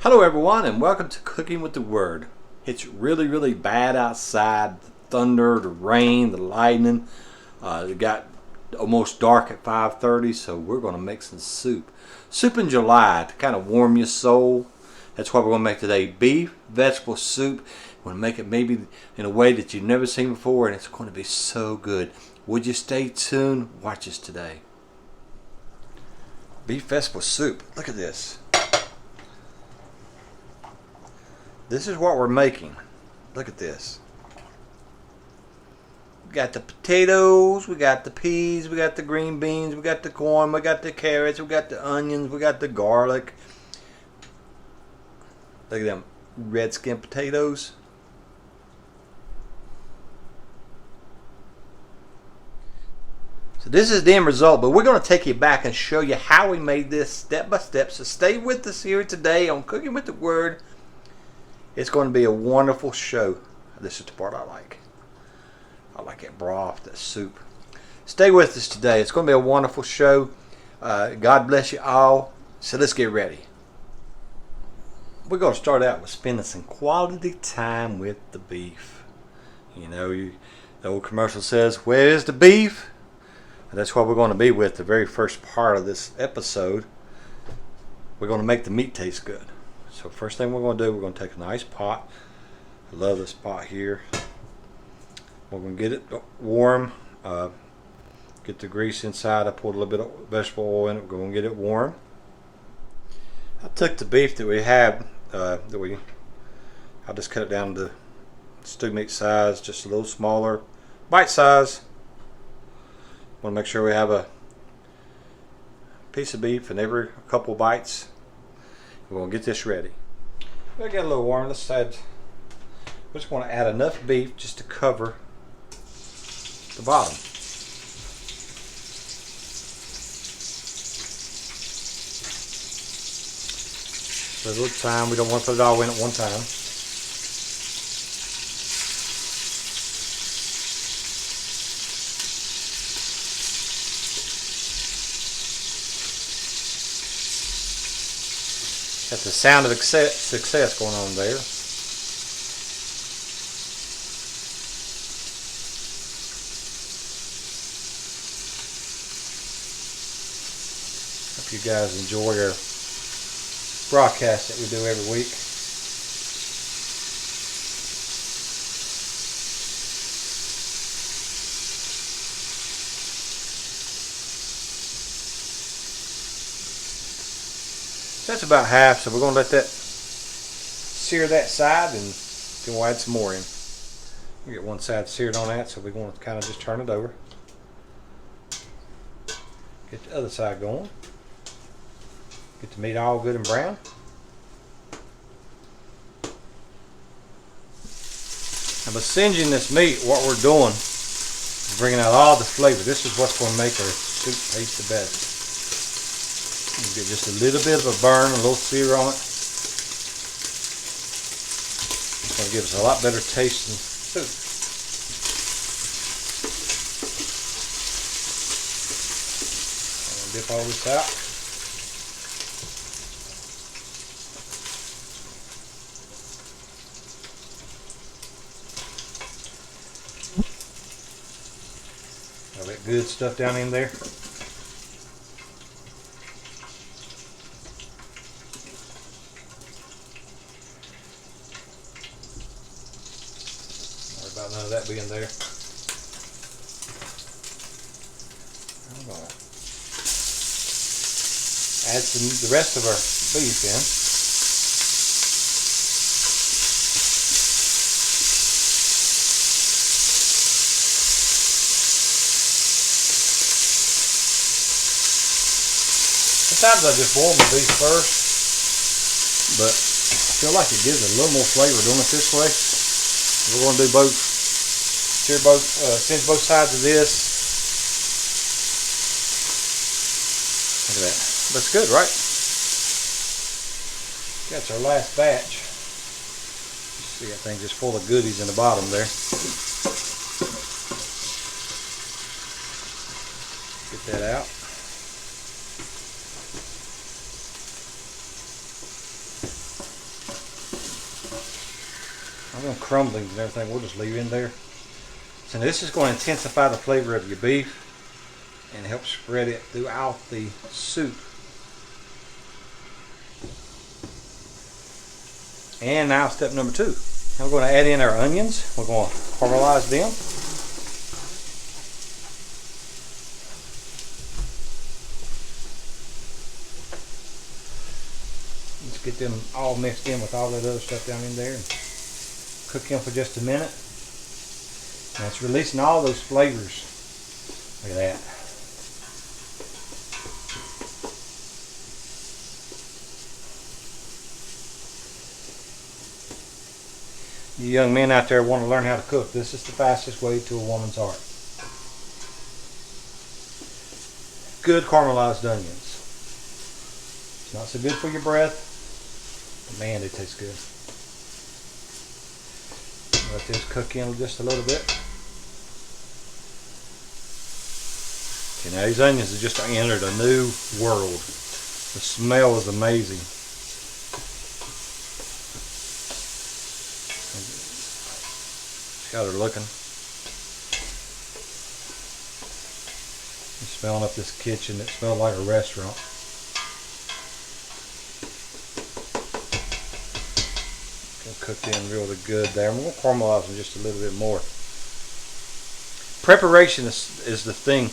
Hello everyone and welcome to Cooking with the Word. It's really bad outside. The thunder, the rain, the lightning. It got almost dark at 5:30, so we're going to make some soup. Soup in July to kind of warm your soul. That's what we're going to make today. Beef vegetable soup. We're going to make it maybe in a way that you've never seen before, and it's going to be so good. Would you stay tuned? Watch us today. Beef vegetable soup. Look at this. This is what we're making. Look at this. We got the potatoes, we got the peas, we got the green beans, we got the corn, we got the carrots, we got the onions, we got the garlic. Look at them red skin potatoes. So this is the end result, but we're going to take you back and show you how we made this step by step. So stay with us here today on Cooking with the Word. It's going to be a wonderful show. This is the part I like. I like that broth, that soup. Stay with us today. It's going to be a wonderful show. God bless you all. So let's get ready. We're going to start out with spending some quality time with the beef. You know, the old commercial says, "Where is the beef?" And that's what we're going to be with the very first part of this episode. We're going to make the meat taste good. So first thing we're going to do, we're going to take a nice pot. I love this pot here. We're going to get it warm. Get the grease inside. I poured a little bit of vegetable oil in it. We're going to get it warm. I took the beef that we have, I just cut it down to stew meat size, just a little smaller, bite size. Want to make sure we have a piece of beef in every couple bites. We're going to get this ready. We'll get a little warm. We just want to add enough beef just to cover the bottom. So a little time. We don't want to put it all in at one time. Got the sound of success going on there. Hope you guys enjoy our broadcast that we do every week. That's about half, so we're going to let that sear that side, and then we'll add some more in. We get one side seared on that, so we're going to kind of just turn it over. Get the other side going. Get the meat all good and brown. Now by singeing this meat, what we're doing is bringing out all the flavor. This is what's going to make our soup taste the best. You get just a little bit of a burn, a little sear on it. It's going to give us a lot better taste in soup. I'm going to dip all this out. All that good stuff down in there. About none of that being there. I'm going to add the rest of our beef in. Sometimes I just boil my beef first, but I feel like it gives it a little more flavor doing it this way. We're going to do both, singe both sides of this. Look at that. Looks good, right? That's our last batch. See that thing just full of goodies in the bottom there. Get that out. I'm going to crumblings and everything. We'll just leave in there. So this is going to intensify the flavor of your beef and help spread it throughout the soup. And now step number 2. Now we're going to add in our onions. We're going to caramelize them. Let's get them all mixed in with all that other stuff down in there. Cook them for just a minute. Now it's releasing all those flavors. Look at that. You young men out there want to learn how to cook. This is the fastest way to a woman's heart. Good caramelized onions. It's not so good for your breath, but man, they taste good. Let this cook in just a little bit. Okay, now these onions have just entered a new world. The smell is amazing. Got her looking. I'm smelling up this kitchen. It smells like a restaurant. Gonna cook in really good there. I'm gonna caramelize them just a little bit more. Preparation is the thing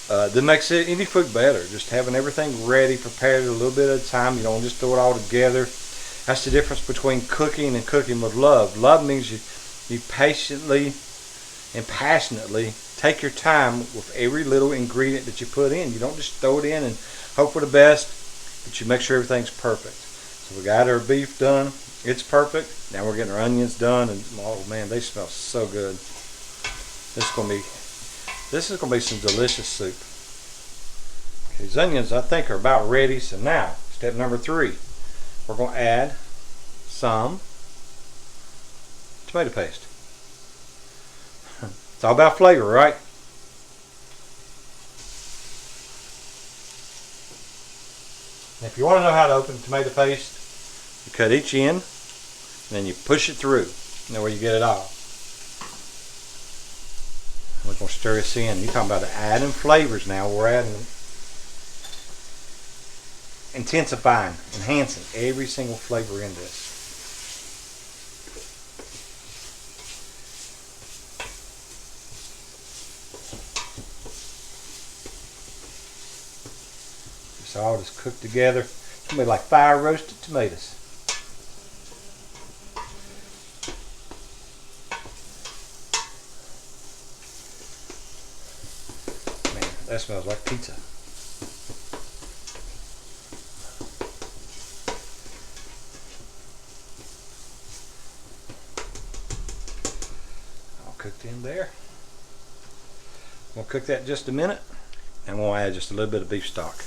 that makes any food better. Just having everything ready, prepared a little bit at a time. You don't just throw it all together. That's the difference between cooking and cooking with love. Love means you patiently and passionately take your time with every little ingredient that you put in. You don't just throw it in and hope for the best, but you make sure everything's perfect. So we got our beef done. It's perfect. Now we're getting our onions done, and oh man, they smell so good. This is gonna be some delicious soup. Okay, these onions I think are about ready. So now, step number 3, we're gonna add some tomato paste. It's all about flavor, right? And if you want to know how to open tomato paste, you cut each end and then you push it through. And that way you get it all. We're going to stir this in. You're talking about adding flavors now. We're adding, intensifying, enhancing every single flavor in this. It's all just cooked together. It's going to be like fire roasted tomatoes. Man, that smells like pizza. All cooked in there. We'll cook that just a minute, and we'll add just a little bit of beef stock.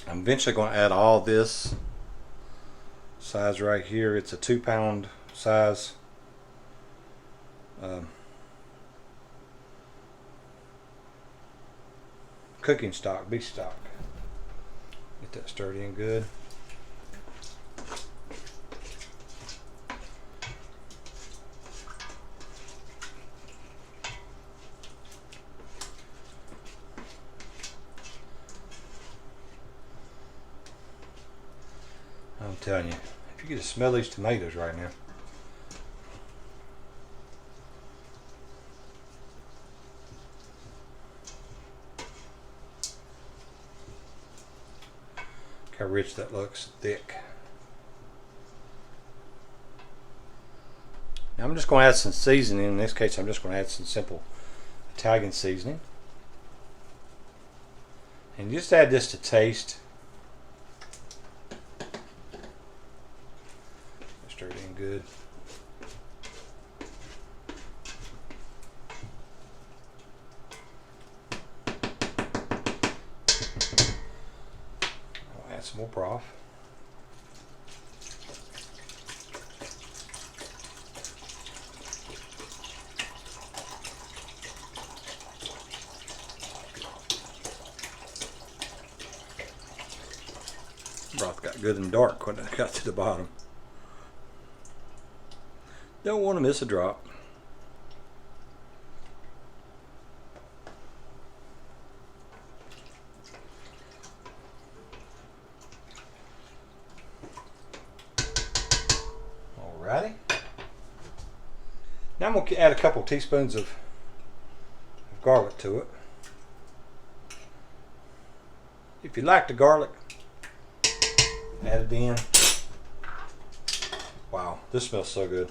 I'm eventually going to add all this size right here. It's a 2-pound size cooking stock, beef stock. Get that stirred in good. I'm telling you, if you get to smell these tomatoes right now. Look how rich that looks, thick. Now I'm just going to add some seasoning. In this case, I'm just going to add some simple Italian seasoning. And just add this to taste. Stir it in good. I'll add some more broth. Broth got good and dark when it got to the bottom. Don't want to miss a drop. Alrighty. Now I'm going to add a couple teaspoons of garlic to it. If you like the garlic, add it in. Wow, this smells so good.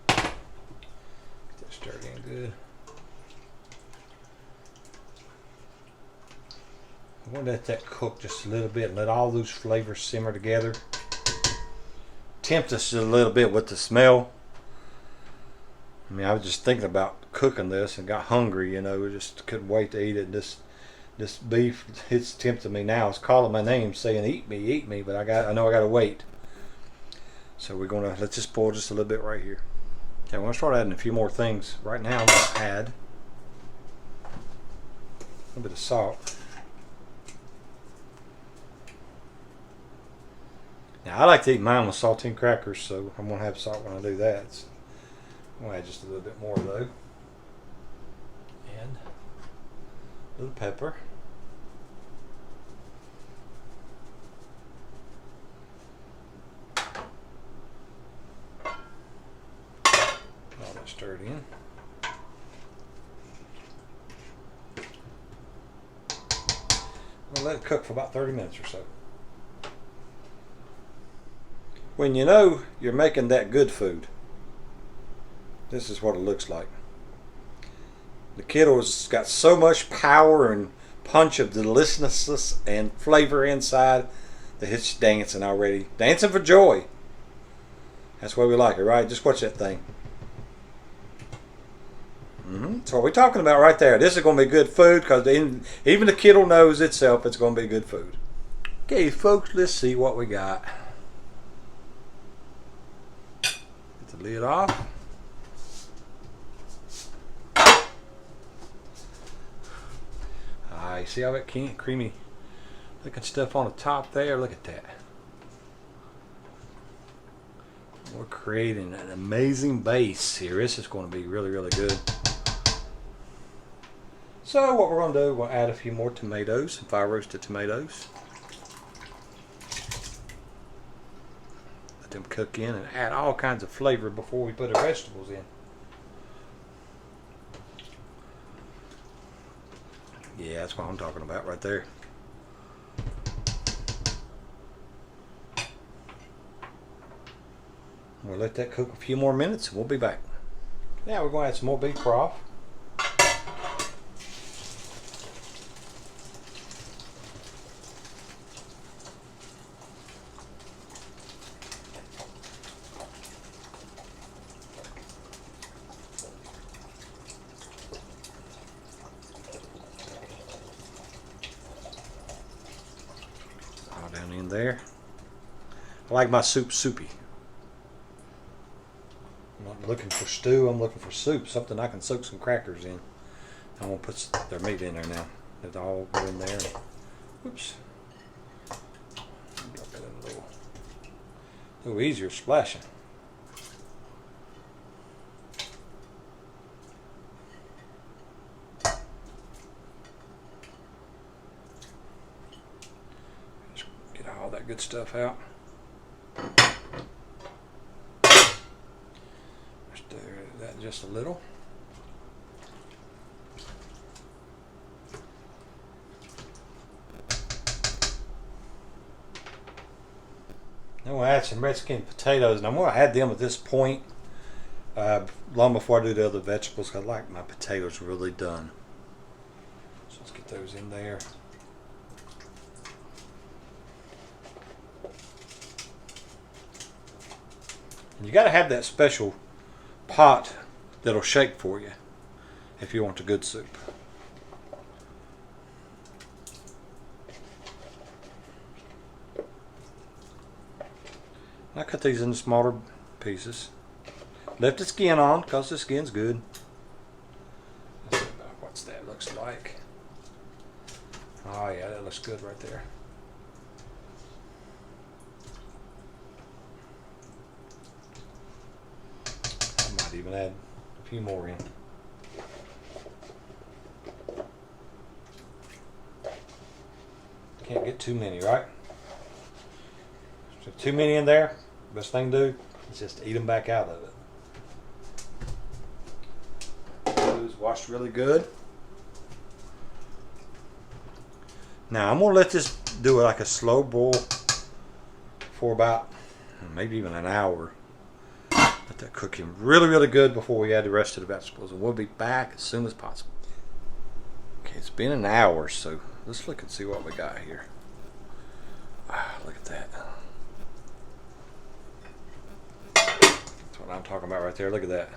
Get that stirred in good. I want to let that cook just a little bit and let all those flavors simmer together. Tempt us a little bit with the smell. I mean, I was just thinking about cooking this and got hungry, you know, just couldn't wait to eat it. This beef, it's tempting me now. It's calling my name, saying eat me, but I know I gotta wait. So we're gonna let's just pour just a little bit right here. Okay, I'm gonna start adding a few more things. Right now I'm gonna add a little bit of salt. Now I like to eat mine with saltine crackers, so I'm gonna have salt when I do that. I'm gonna add just a little bit more though. And a little pepper. All that stirred in. We'll let it cook for about 30 minutes or so. When you know you're making that good food, this is what it looks like. The kettle's got so much power and punch of deliciousness and flavor inside that it's dancing already. Dancing for joy. That's the way we like it, right? Just watch that thing. That's what we're talking about right there. This is going to be good food because even the kettle knows itself it's going to be good food. Okay, folks, let's see what we got. Get the lid off. You see all that creamy looking stuff on the top there? Look at that. We're creating an amazing base here. This is going to be really, really good. So what we're going to do, we'll add a few more tomatoes, some fire roasted tomatoes. Let them cook in and add all kinds of flavor before we put the vegetables in. Yeah, that's what I'm talking about right there. We'll let that cook a few more minutes and we'll be back. Now we're going to add some more beef broth. Down in there. I like my soup soupy. I'm not looking for stew, I'm looking for soup, something I can soak some crackers in. I'm going to put their meat in there now. It all go in there. Whoops. Drop that in a little easier splashing. All that good stuff out. Stir that just a little. Then we'll add some red skin potatoes, and I'm going to add them at this point long before I do the other vegetables. I like my potatoes really done. So let's get those in there. You got to have that special pot that'll shake for you if you want a good soup. I cut these into smaller pieces. Left the skin on because the skin's good. Let's see about what that looks like. Oh yeah, that looks good right there. Might even add a few more in. Can't get too many, right? So too many in there, best thing to do is just eat them back out of it. Those washed really good. Now I'm going to let this do like a slow boil for about maybe even an hour. Let that cook in really, really good before we add the rest of the vegetables. And we'll be back as soon as possible. Okay, it's been an hour, so let's look and see what we got here. Look at that. That's what I'm talking about right there. Look at that.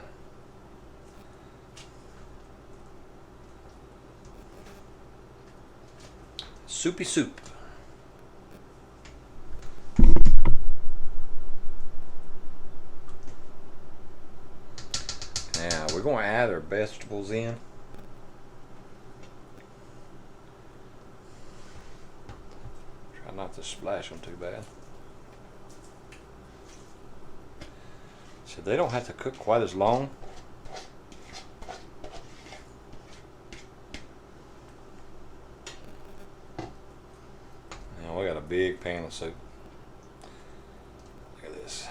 Soupy soup. Now we're going to add our vegetables in. Try not to splash them too bad. So they don't have to cook quite as long. Now we got a big pan of soup. Look at this.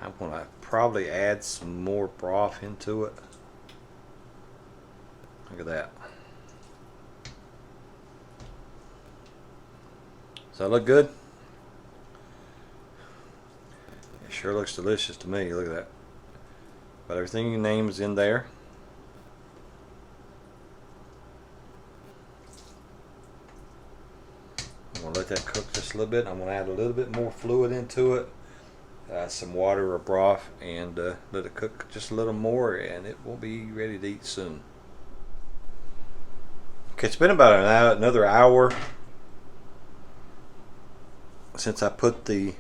I'm going to probably add some more broth into it. Look at that. Does that look good? It sure looks delicious to me. Look at that. But everything you name is in there. I'm going to let that cook just a little bit. I'm going to add a little bit more fluid into it. Some water or broth, and let it cook just a little more, and it will be ready to eat soon. Okay, it's been about another hour since I put the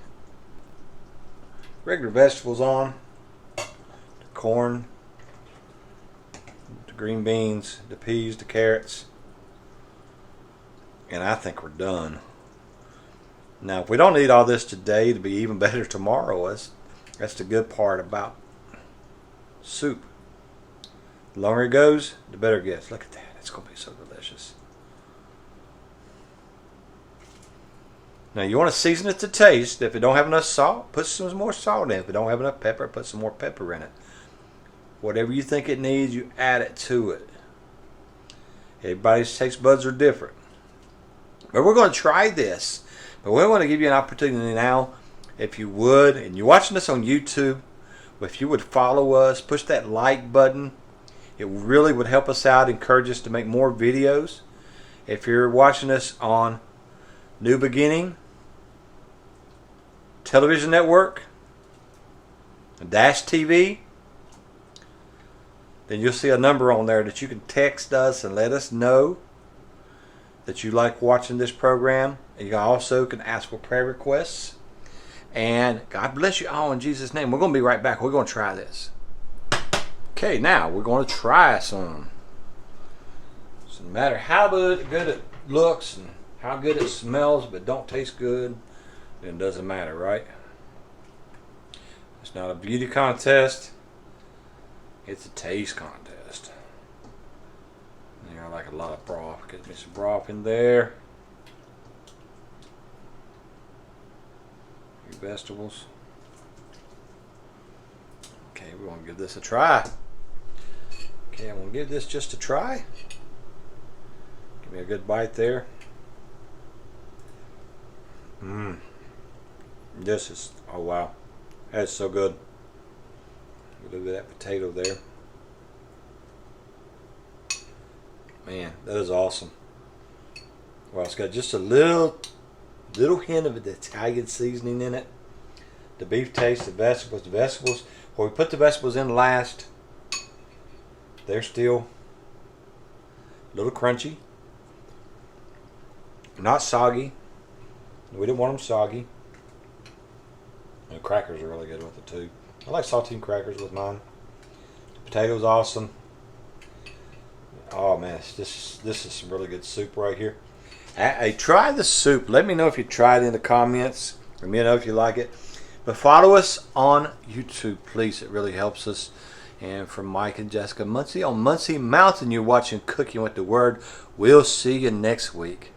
regular vegetables on. The corn, the green beans, the peas, the carrots, and I think we're done. Now, if we don't eat all this today, to be even better tomorrow. That's the good part about soup. The longer it goes, the better it gets. Look at that. It's going to be so delicious. Now, you want to season it to taste. If it don't have enough salt, put some more salt in. If it don't have enough pepper, put some more pepper in it. Whatever you think it needs, you add it to it. Everybody's taste buds are different. But we're going to try this. But we want to give you an opportunity now, if you would, and you're watching this on YouTube, if you would follow us, push that like button. It really would help us out, encourage us to make more videos. If you're watching us on New Beginning Television Network, Dash TV, then you'll see a number on there that you can text us and let us know that you like watching this program. And you also can ask for prayer requests. And God bless you all in Jesus' name. We're going to be right back. We're going to try this. Okay, now we're going to try some. So no matter how good it looks and how good it smells, but don't taste good, then it doesn't matter, right? It's not a beauty contest. It's a taste contest. I like a lot of broth. Get me some broth in there. Your vegetables. Okay, we're going to give this a try. Okay, I'm going to give this just a try. Give me a good bite there. This is, oh wow. That's so good. A little bit of that potato there. Man, that is awesome. Well, it's got just a little hint of the Italian seasoning in it. The beef taste, the vegetables. When we put the vegetables in last, they're still a little crunchy. Not soggy. We didn't want them soggy. The crackers are really good with it too. I like saltine crackers with mine. The potatoes awesome. Oh man, this is some really good soup right here. Hey, try the soup. Let me know if you tried it in the comments. Let me know if you like it. But follow us on YouTube, please. It really helps us. And from Mike and Jessica Muncie on Muncie Mountain, you're watching Cooking with the Word. We'll see you next week.